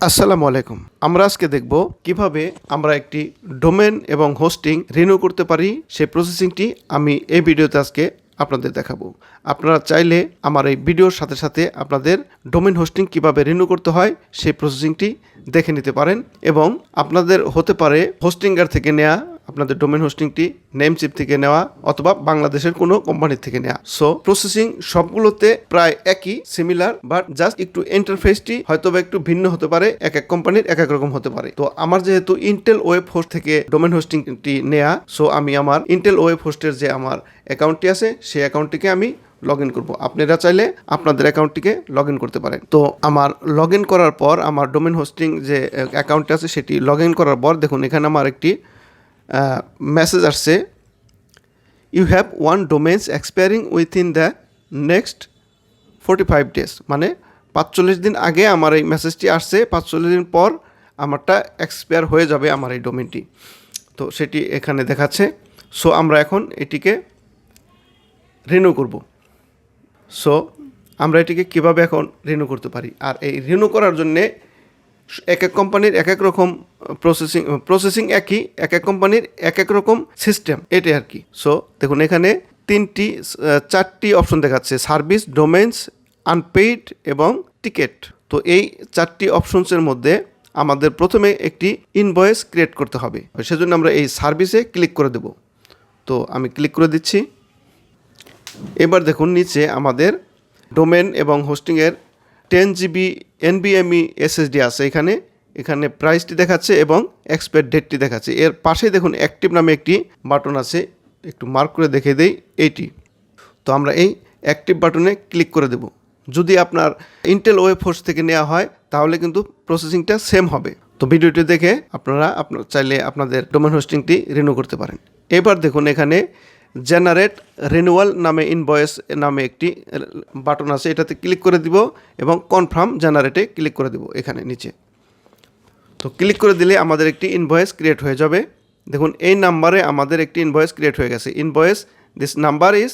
আসসালামু আলাইকুম। আমরা আজকে দেখব কিভাবে আমরা একটি ডোমেন এবং হোস্টিং রিনিউ করতে পারি। সেই প্রসেসিংটি আমি এই ভিডিওতে আজকে আপনাদের দেখাবো। আপনারা চাইলে আমার এই ভিডিওর সাথে সাথে আপনাদের ডোমেন হোস্টিং কিভাবে রিনিউ করতে হয় সেই প্রসেসিংটি দেখে নিতে পারেন এবং আপনাদের হতে পারে হোস্টিঙ্গার থেকে নেওয়া, আপনাদের ডোমেন হোস্টিংটি নেমচিপ থেকে নেওয়া অথবা বাংলাদেশের কোনো কোম্পানির থেকে নেওয়া। সো প্রসেসিং সবগুলোতে প্রায় একই, সিমিলার, বাট জাস্ট একটু ইন্টারফেসটি হয়তো বা একটু ভিন্ন হতে পারে, এক এক কোম্পানির এক এক রকম হতে পারে। তো আমার যেহেতু ইন্টেল ওয়েব হোস্ট থেকে ডোমেন হোস্টিংটি নেওয়া, সো আমি আমার ইন্টেল ওয়েব হোস্টের যে আমার অ্যাকাউন্টটি আছে সেই অ্যাকাউন্টটিকে আমি লগ ইন করবো। আপনারা চাইলে আপনাদের অ্যাকাউন্টটিকে লগ ইন করতে পারেন। তো আমার লগ ইন করার পর আমার ডোমেন হোস্টিং যে অ্যাকাউন্টটি আছে সেটি লগ ইন করার পর দেখুন এখানে আমার একটি মেসেজ আসছে, you have one domains expiring within the next 45 days. মানে 45 দিন আগে আমার এই মেসেজটি আসছে, 45 দিন পর আমারটা এক্সপায়ার হয়ে যাবে আমার এই ডোমেনটি। তো সেটি এখানে দেখাচ্ছে। সো আমরা এখন এটিকে রিনিউ করব। সো আমরা এটিকে কীভাবে এখন রিনিউ করতে পারি, আর এই রিনিউ করার জন্যে এক এক কোম্পানির এক এক রকম প্রসেসিং একই, এক এক কোম্পানির এক এক রকম সিস্টেম, এটাই আর কি। সো দেখুন এখানে চারটি অপশন দেখাচ্ছে, সার্ভিস, ডোমেন্স, আনপেইড এবং টিকেট। তো এই চারটি অপশনসের মধ্যে আমাদের প্রথমে একটি ইনভয়েস ক্রিয়েট করতে হবে। সেজন্য আমরা এই সার্ভিসে ক্লিক করে দেব। তো আমি ক্লিক করে দিচ্ছি। এবার দেখুন নিচে আমাদের ডোমেন এবং হোস্টিংয়ের 10 GB NVMe SSD আছে। এখানে প্রাইসটি দেখাচ্ছে এবং এক্সপায়ার ডেটটি দেখাচ্ছে। এর পাশে দেখুন অ্যাক্টিভ নামে একটি বাটন আছে, একটু মার্ক করে দেখে দেই এইটি। তো আমরা এই অ্যাক্টিভ বাটনে ক্লিক করে দেব। যদি আপনার ইন্টেল ওয়েব হোস্ট থেকে নেওয়া হয় তাহলে কিন্তু প্রসেসিংটা সেম হবে। তো ভিডিওটি দেখে আপনারা চাইলে আপনাদের ডোমেন হোস্টিংটি রিনিউ করতে পারেন। এবার দেখুন এখানে জেনারেট রিনিউয়াল নামে ইনভয়েস নামে একটি বাটন আছে, এটাতে ক্লিক করে দিব এবং কনফার্ম জেনারেটে ক্লিক করে দিব এখানে নিচে। তো ক্লিক করে দিলে আমাদের একটি ইনভয়েস ক্রিয়েট হয়ে যাবে। দেখুন এই নাম্বারে আমাদের একটি ইনভয়েস ক্রিয়েট হয়ে গেছে। Invoice this number is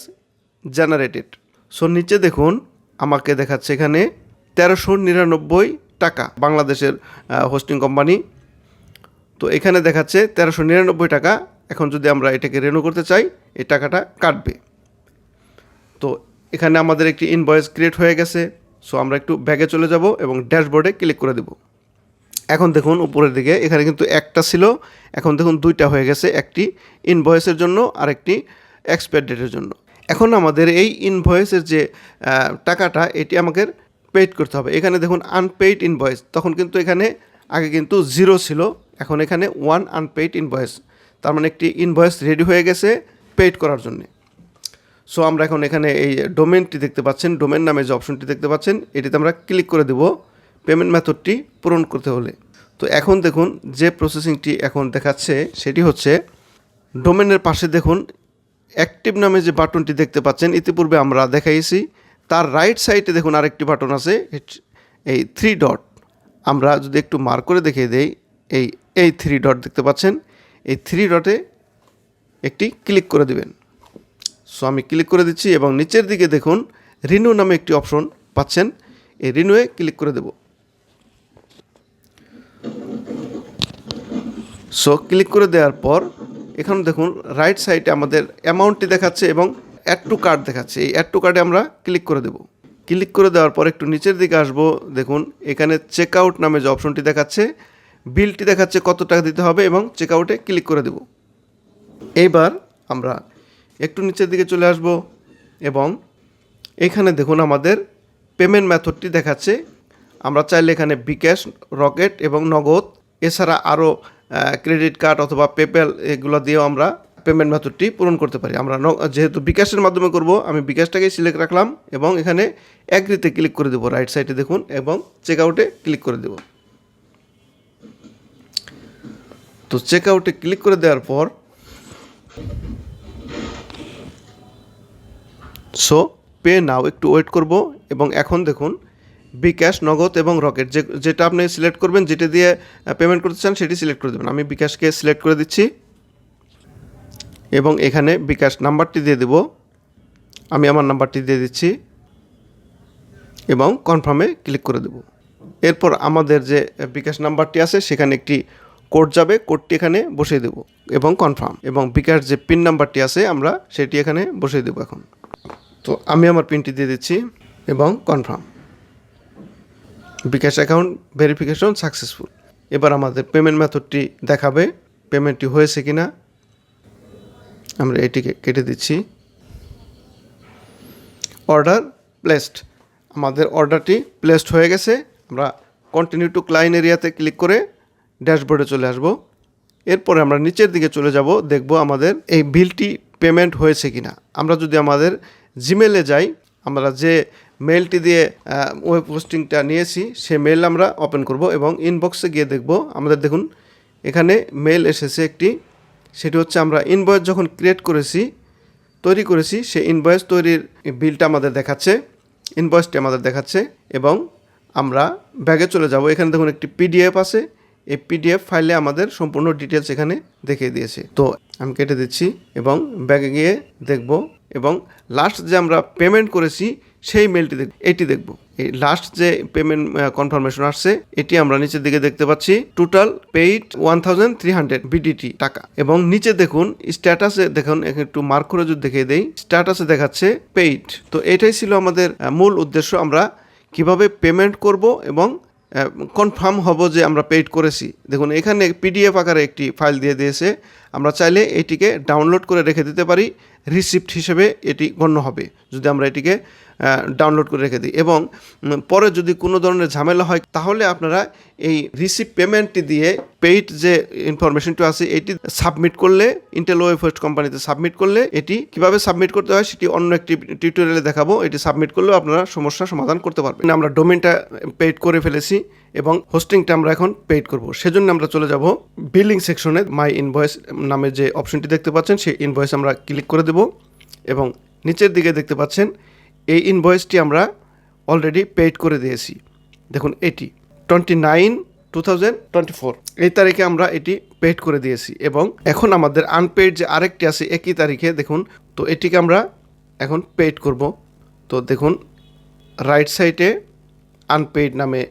generated. So নিচে দেখুন আমাকে দেখাচ্ছে এখানে 1399 টাকা, বাংলাদেশের হোস্টিং কোম্পানি। তো এখানে দেখাচ্ছে 1399 টাকা। এখন যদি আমরা এটাকে রিনিউ করতে চাই এই টাকাটা কাটবে। তো এখানে আমাদের একটি ইনভয়েস ক্রিয়েট হয়ে গেছে। সো আমরা একটু ব্যাগে চলে যাব এবং ড্যাশবোর্ডে ক্লিক করে দেব। এখন দেখুন উপরের দিকে এখানে কিন্তু একটা ছিল, এখন দেখুন দুইটা হয়ে গেছে, একটি ইনভয়েসের জন্য আর একটি এক্সপায়ার ডেটের জন্য। এখন আমাদের এই ইনভয়েসের যে টাকাটা এটি আমাকে পেইড করতে হবে। এখানে দেখুন আনপেইড ইনভয়েস, তখন কিন্তু এখানে আগে কিন্তু 0 ছিল, এখন এখানে 1 আনপেইড ইনভয়েস। তার মানে একটি ইনভয়েস রেডি হয়ে গেছে পেইড করার জন্যে। সো আমরা এখন এখানে এই ডোমেনটি দেখতে পাচ্ছেন, ডোমেন নামে যে অপশনটি দেখতে পাচ্ছেন এটিতে আমরা ক্লিক করে দেব পেমেন্ট মেথডটি পূরণ করতে হলে। তো এখন দেখুন যে প্রসেসিংটি এখন দেখাচ্ছে সেটি হচ্ছে ডোমেনের পাশে দেখুন অ্যাক্টিভ নামে যে বাটনটি দেখতে পাচ্ছেন, ইতিপূর্বে আমরা দেখাইছি, তার রাইট সাইডে দেখুন আরেকটি বাটন আছে, এই 3 ডট। আমরা যদি একটু মার্ক করে দেখিয়ে দেই, এই 3 ডট দেখতে পাচ্ছেন, এই 3 ডটে একটি ক্লিক করে দিবেন। সো আমি ক্লিক করে দিচ্ছি এবং নিচের দিকে দেখুন রিনিউ নামে একটি অপশন পাচ্ছেন, এই রিনিউয়ে ক্লিক করে দেব। সো ক্লিক করে দেওয়ার পর এখন দেখুন রাইট সাইডে আমাদের অ্যামাউন্টটি দেখাচ্ছে এবং অ্যাড টু কার্ট দেখাচ্ছে। এই অ্যাড টু কার্টে আমরা ক্লিক করে দেব। ক্লিক করে দেওয়ার পর একটু নিচের দিকে আসবো, দেখুন এখানে চেক আউট নামে যে অপশনটি দেখাচ্ছে, বিলটি দেখাচ্ছে কত টাকা দিতে হবে এবং চেক আউটে ক্লিক করে দেব। এইবার আমরা একটু নিচের দিকে চলে আসব এবং এখানে দেখুন আমাদের পেমেন্ট মেথডটি দেখাচ্ছে। আমরা চাইলে এখানে বিকাশ, রকেট এবং নগদ, এছাড়া আরও ক্রেডিট কার্ড অথবা পেপ্যাল এগুলো দিয়েও আমরা পেমেন্ট মেথডটি পূরণ করতে পারি। আমরা যেহেতু বিকাশের মাধ্যমে করব, আমি বিকাশটাকেই সিলেক্ট রাখলাম এবং এখানে অ্যাগ্রিতে ক্লিক করে দেবো রাইট সাইডে দেখুন এবং চেক আউটে ক্লিক করে দেব। তো চেক আউটে ক্লিক করে দেওয়ার পর সো পে নাও, একটু ওয়েট করব এবং এখন দেখুন বিকাশ, নগদ এবং রকেট যেটা আপনি সিলেক্ট করবেন, যেটা দিয়ে পেমেন্ট করতে চান সেটি সিলেক্ট করে দেবেন। আমি বিকাশকে সিলেক্ট করে দিচ্ছি এবং এখানে বিকাশ নাম্বারটি দিয়ে দেব। আমি আমার নাম্বারটি দিয়ে দিচ্ছি এবং কনফার্মে ক্লিক করে দেব। এরপর আমাদের যে বিকাশ নাম্বারটি আছে সেখানে একটি কোড যাবে, কোডটি এখানে বসিয়ে দেব এবং কনফার্ম, এবং বিকাশ যে পিন নাম্বারটি আছে আমরা সেটি এখানে বসিয়ে দেব এখন। তো আমি আমার পিনটি দিয়ে দিচ্ছি এবং কনফার্ম। বিকাশ অ্যাকাউন্ট ভেরিফিকেশন সাকসেসফুল। এবার আমাদের পেমেন্ট মেথডটি দেখাবে পেমেন্টটি হয়েছে কিনা। আমরা এটিকে কেটে দিচ্ছি। অর্ডার প্লেসড, আমাদের অর্ডারটি প্লেসড হয়ে গেছে। আমরা কন্টিনিউ টু ক্লায়েন্ট এরিয়াতে ক্লিক করে ড্যাশবোর্ডে চলে আসব। এরপরে আমরা নিচের দিকে চলে যাব, দেখব আমাদের এই বিলটি পেমেন্ট হয়েছে কিনা। আমরা যদি আমাদের জিমেলে যাই, আমরা যে মেলটি দিয়ে ওয়েব হোস্টিংটা নিয়েছি সে মেল আমরা ওপেন করব এবং ইনবক্সে গিয়ে দেখব আমাদের দেখুন এখানে মেল এসেছে একটি। সেটি হচ্ছে আমরা ইনভয়েস যখন ক্রিয়েট করেছি, তৈরি করেছি, সেই ইনভয়েস তৈরির বিলটা আমাদের দেখাচ্ছে, ইনভয়েসটি আমাদের দেখাচ্ছে। এবং আমরা ব্যাগে চলে যাব, এখানে দেখুন একটি পিডিএফ আছে, এই পিডিএফ ফাইলে আমাদের সম্পূর্ণ ডিটেলস এখানে দেখিয়ে দিয়েছে। তো আমি কেটে দিচ্ছি এবং ব্যাগে গিয়ে দেখব এবং লাস্ট যে আমরা পেমেন্ট করেছি সেই মেলটি এটি দেখব। এই লাস্ট যে পেমেন্ট কনফার্মেশন আসছে এটি আমরা নিচের দিকে দেখতে পাচ্ছি, টোটাল পেইড 1300 বিডিটি টাকা। এবং নিচে দেখুন স্ট্যাটাসে দেখুন, একটু মার্ক করে যদি দেখিয়ে দেই, স্ট্যাটাসে দেখাচ্ছে পেইড। তো এটাই ছিল আমাদের মূল উদ্দেশ্য, আমরা কিভাবে পেমেন্ট করব এবং কনফার্ম হব যে আমরা পেইড করেছি। দেখুন এখানে পিডিএফ আকারে একটি ফাইল দিয়ে দিয়েছে, আমরা চাইলে এটিকে ডাউনলোড করে রেখে দিতে পারি, রিসিপ্ট হিসেবে এটি গণ্য হবে যদি আমরা এটিকে ডাউনলোড করে রেখে দিই। এবং পরে যদি কোনো ধরনের ঝামেলা হয় তাহলে আপনারা এই রিসিপ্ট পেমেন্টটি দিয়ে পেইড যে ইনফরমেশনটি আছে এটি সাবমিট করলে, ইন্টেল ওয়েব হোস্ট কোম্পানিতে সাবমিট করলে, এটি কিভাবে সাবমিট করতে হয় সেটি অন্য একটি টিউটোরিয়ালে দেখাবো। এটি সাবমিট করলেও আপনারা সমস্যার সমাধান করতে পারবেন। আমরা ডোমেনটা পেইড করে ফেলেছি এবং হোস্টিংটা আমরা এখন পেইড করব। সেজন্য আমরা চলে যাব বিলিং সেকশনে, মাই ইনভয়েস নামে যে অপশনটি দেখতে পাচ্ছেন সেই ইনভয়েস আমরা ক্লিক করে দেব এবং নিচের দিকে দেখতে পাচ্ছেন এই ইনভয়েসটি আমরা অলরেডি পেইড করে দিয়েছি। দেখুন এটি 29/2024 এই তারিখে আমরা এটি পেইড করে দিয়েছি। এবং এখন আমাদের আনপেইড যে আরেকটি আছে একই তারিখে দেখুন, তো এটিকে আমরা এখন পেইড করব। তো দেখুন রাইট সাইডে আনপেইড নামে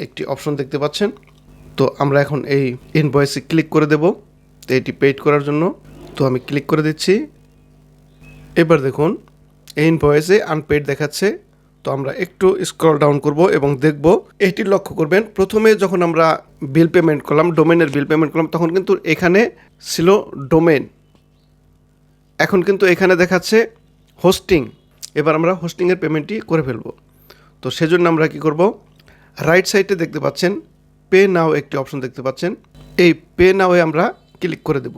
একটি অপশন দেখতে পাচ্ছেন, তো আমরা এখন এই ইনভয়েসে ক্লিক করে দেব তো এটি পেইড করার জন্য। তো আমি ক্লিক করে দিচ্ছি। এবার দেখুন এই ইনভয়েসে আনপেইড দেখাচ্ছে। তো আমরা একটু স্ক্রল ডাউন করব এবং দেখব, এটি লক্ষ্য করবেন প্রথমে যখন আমরা বিল পেমেন্ট করলাম, ডোমেনের বিল পেমেন্ট করলাম, তখন কিন্তু এখানে ছিল ডোমেন, এখন কিন্তু এখানে দেখাচ্ছে হোস্টিং। এবার আমরা হোস্টিংয়ের পেমেন্টটি করে ফেলব। তো সেজন্য আমরা কি করব, রাইট সাইডে দেখতে পাচ্ছেন পে নাও একটি অপশন দেখতে পাচ্ছেন, এই পে নাওয়ে আমরা ক্লিক করে দেব।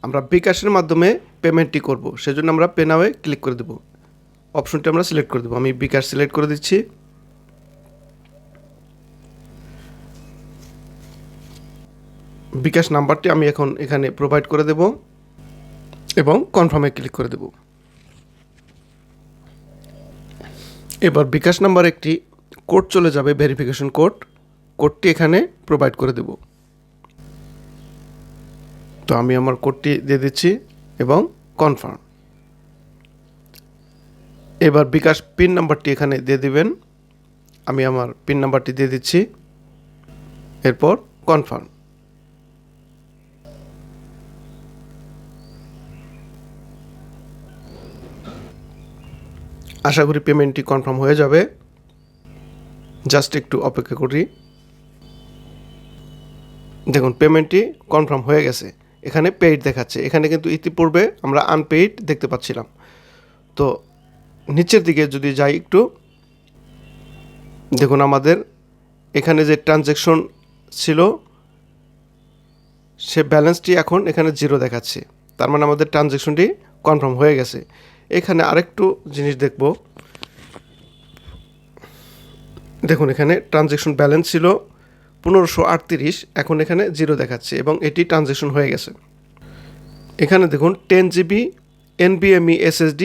আমরা বিকাশের মাধ্যমে পেমেন্টটি করব, সেজন্য আমরা পে নাওয়ে ক্লিক করে দেব, অপশনটি আমরা সিলেক্ট করে দেব। আমি বিকাশ সিলেক্ট করে দিচ্ছি। বিকাশ নাম্বারটি আমি এখন এখানে প্রোভাইড করে দেব এবং কনফার্মে ক্লিক করে দেব। এবার বিকাশ নাম্বার একটি কোড চলে যাবে, ভেরিফিকেশন কোড, কোডটি এখানে প্রোভাইড করে দেব। তো আমি আমার কোডটি দিয়ে দিচ্ছি এবং কনফার্ম। এবার বিকাশ পিন নাম্বারটি এখানে দিয়ে দিবেন, আমি আমার পিন নাম্বারটি দিয়ে দিচ্ছি, এরপর কনফার্ম। আশা করি পেমেন্টটি কনফার্ম হয়ে যাবে, জাস্ট একটু অপেক্ষা করি। দেখুন পেমেন্টটি কনফার্ম হয়ে গেছে, এখানে পেইড দেখাচ্ছে, এখানে কিন্তু ইতিপূর্বে আমরা আনপেইড দেখতে পাচ্ছিলাম। তো নিচের দিকে যদি যাই একটু, দেখুন আমাদের এখানে যে ট্রানজ্যাকশন ছিল সে ব্যালেন্সটি এখন এখানে 0 দেখাচ্ছে, তার মানে আমাদের ট্রানজ্যাকশনটি কনফার্ম হয়ে গেছে। এখানে আরেকটু জিনিস দেখব, দেখুন এখানে ট্রানজ্যাকশন ব্যালেন্স ছিল 1538, এখন এখানে 0 দেখাচ্ছে এবং এটি ট্রানজ্যাকশন হয়ে গেছে। এখানে দেখুন 10 GB NVMe SSD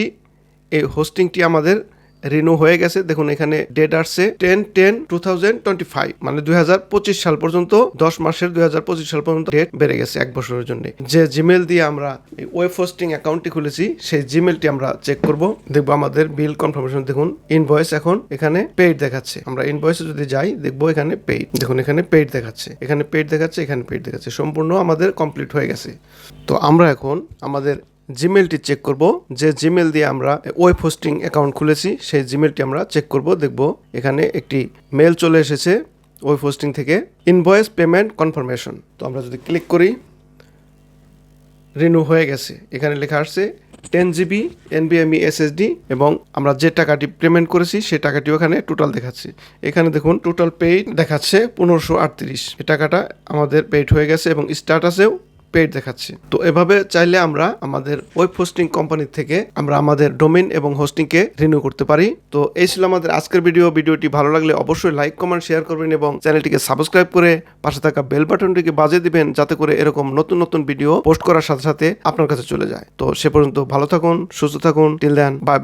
এই হোস্টিংটি আমাদের রিনিউ হয়ে গেছে। দেখুন এখানে ডেট আসছে 10/10/2025, মানে 2025 সাল পর্যন্ত, 10 মাসের 2025 সাল পর্যন্ত ডেট বেড়ে গেছে 1 বছরের জন্য। যে জিমেল দিয়ে আমরা এই ওয়েব হোস্টিং অ্যাকাউন্টটি খুলেছি সেই জিমেলটি আমরা চেক করব। দেখবো আমাদের বিল কনফার্মেশন, দেখুন ইনভয়েস এখন এখানে পেইড দেখাচ্ছে। আমরা ইনভয়েসে যদি যাই দেখবো এখানে পেইড, দেখুন এখানে পেইড দেখাচ্ছে, এখানে পেইড দেখাচ্ছে, এখানে পেইড দেখাচ্ছে, সম্পূর্ণ আমাদের কমপ্লিট হয়ে গেছে। তো আমরা এখন আমাদের জিমেলটি চেক করব। যে জিমেল দিয়ে আমরা ওয়েব হোস্টিং অ্যাকাউন্ট খুলেছি সেই জিমেলটি আমরা চেক করব। দেখব এখানে একটি মেল চলে এসেছে ওয়েব হোস্টিং থেকে, ইনভয়েস পেমেন্ট কনফার্মেশন। তো আমরা যদি ক্লিক করি, রিনিউ হয়ে গেছে। এখানে লেখা আসছে 10 GB NVMe SSD এবং আমরা যে টাকাটি পেমেন্ট করেছি সেই টাকাটিও এখানে টোটাল দেখাচ্ছে। এখানে দেখুন টোটাল পেইড দেখাচ্ছে 1538। এই টাকাটা আমাদের পেইড হয়ে গেছে এবং স্ট্যাটাসেও পেইড দেখাচ্ছে। তো এভাবে চাইলে আমরা আমাদের ওয়েব হোস্টিং কোম্পানি থেকে আমরা আমাদের ডোমেইন এবং হোস্টিংকে রিনিউ করতে পারি। তো এই ছিল আমাদের আজকের ভিডিওটি ভালো লাগলে অবশ্যই লাইক কমেন্ট শেয়ার করবেন এবং চ্যানেলটিকে সাবস্ক্রাইব করে পাশে থাকা বেল বাটনটিকে বাজিয়ে দিবেন, যাতে করে এরকম নতুন নতুন ভিডিও পোস্ট করার সাথে সাথে আপনার কাছে চলে যায়। তো সে পর্যন্ত ভালো থাকুন, সুস্থ থাকুন। Till then, bye by.